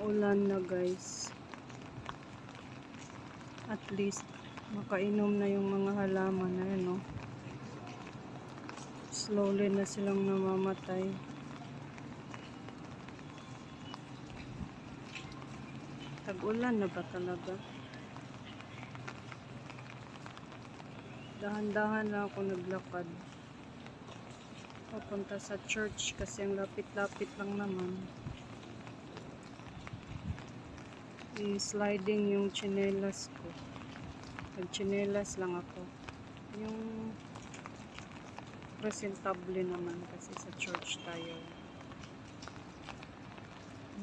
Maulan na guys. At least makainom na yung mga halaman na yun, no? Slowly na silang namamatay. Tag-ulan na ba talaga? Dahan-dahan lang ako naglakad papunta sa church kasi ang lapit-lapit lang naman. I-sliding yung tsinelas ko. Nag-tsinelas lang ako. Yung presentable naman kasi sa church tayo.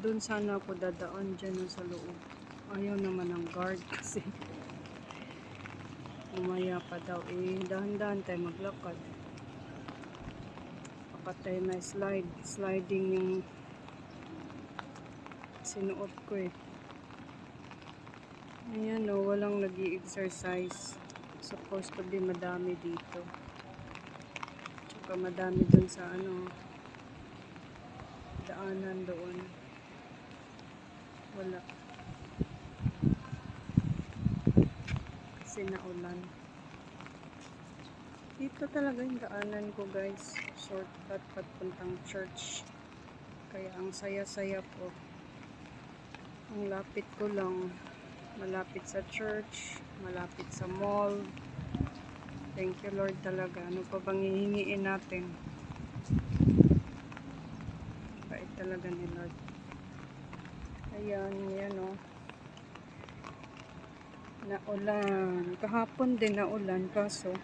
Doon sana ako dadaan dyan sa loob. Ayaw naman ng guard kasi umaya pa daw. Dahan-dahan tayo maglakad. Baka tayo may sliding yung sinuot ko eh. Ayan o, walang nag-i-exercise. Supposed to be madami dito. Tsaka madami dun sa daanan doon. Wala. Kasi naulan. Dito talaga yung daanan ko guys. Shortcut papuntang church. Kaya ang saya-saya po. Ang lapit ko lang. Malapit sa church, malapit sa mall. Thank you Lord talaga. Ano pa bang hihingiin natin? Bait talaga ni Lord. Ayan, yan o. Naulan. Kahapon din naulan kaso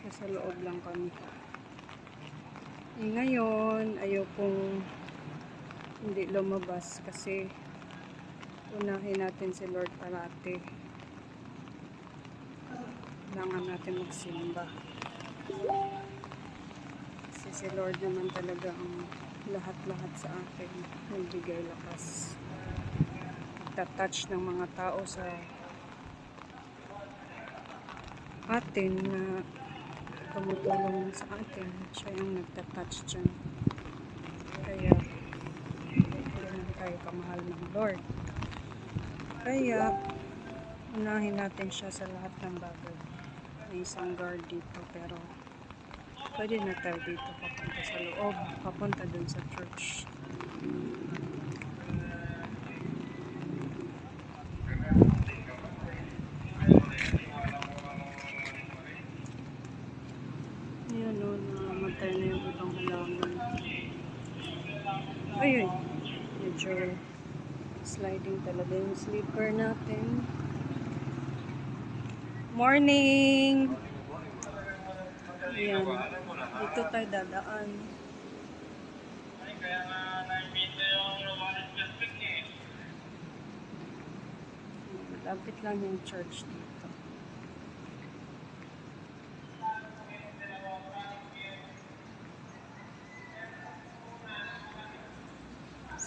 nasa loob lang kami. Ngayon, ayokong hindi lumabas kasi unahin natin si Lord parati. Kailangan natin magsimba. Kasi si Lord naman talaga ang lahat-lahat sa atin. Nagbigay lakas. Nagtatouch ng mga tao sa atin na tumutulong sa atin. Siya yung nagtatouch dyan. Kaya ganun tayo kamahal ng Lord. Kaya, unahin natin siya sa lahat ng bagay. May isang guard dito, pero pwede na tayo dito papunta sa loob, papunta dun sa church. Ayan o, namatay na yung ibang halaman. Ayun, medyo sliding talaga yung sleeper natin. Morning! Ayan. Dito tayo dadaan. Lapit lang yung church dito.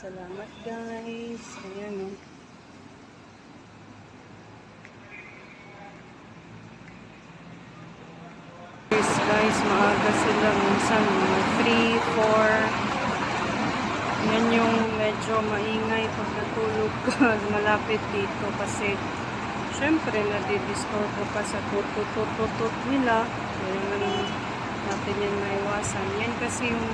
Salamat guys. Ayan o. Guys, maaga sila minsan mga 3, 4. Yan yung medyo maingay pag natulog ka malapit dito kasi syempre nadidisturbo ka sa tutut nila. Kaya naman natin yan maiwasan. Yan kasi yung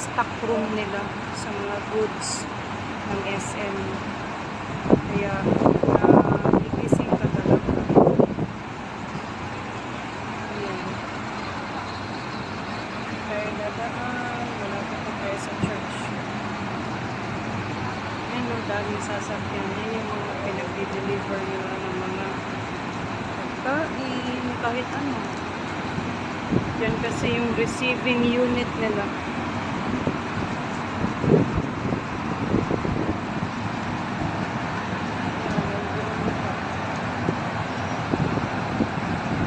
stock room nila sa mga goods ng SM. Kaya igising ka talaga. Dadaan, malapit na tayo sa church. Yan yung daming sasakyan. Yan yung mga pinag-deliver nila ng mga pagkain, kahit ano. Yan kasi yung receiving unit nila.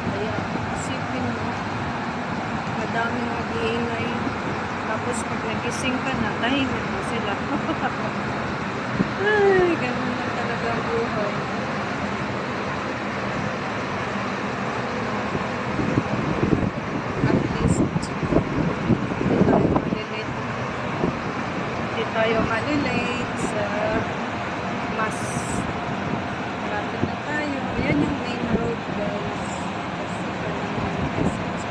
Kaya, isipin mo, madaming mag-iingay. Tapos pag nagising ka na, tahimik mo sila. Ay, ganun na talaga ang buhay. At least, hindi tayo late sa mas malapit na tayo. Yan yung main road guys. Kasi ito yung essence.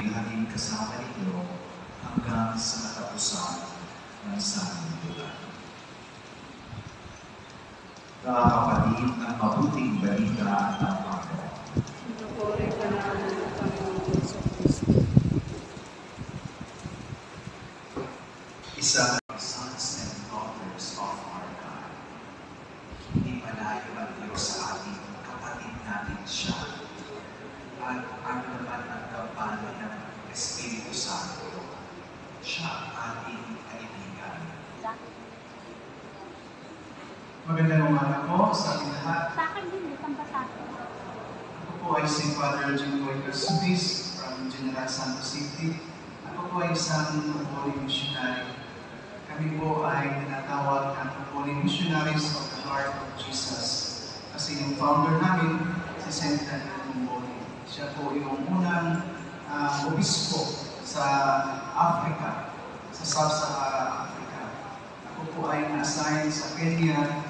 Ihalin kasama ninyo hanggang sa katapusan ng sanlibutan. Mga kapatid, ang mabuting balita ng Panginoon. Pinupuri ka namin ang Panginoon Hesus Kristo. Isa ng sons and daughters of our God. Hindi malayo ang Diyos sa ating kapatid natin siya. At ano naman ang gampanan ng Espiritu Santo? Siya ating kaibigan. Magandang umaga po sa ating lahat. Sa akin din, isang basado. Ako po ay si Father Jimboy Casubis from General Santos City. Ako po ay isang Holy Missionary. Kami po ay tinatawag na Holy Missionaries of the Heart of Jesus. Kasi yung founder namin, si St. Daniel Tumboli. Siya po yung unang obispo sa Africa, sa Sub-Sahara Africa. Ako po ay na-assign sa Kenya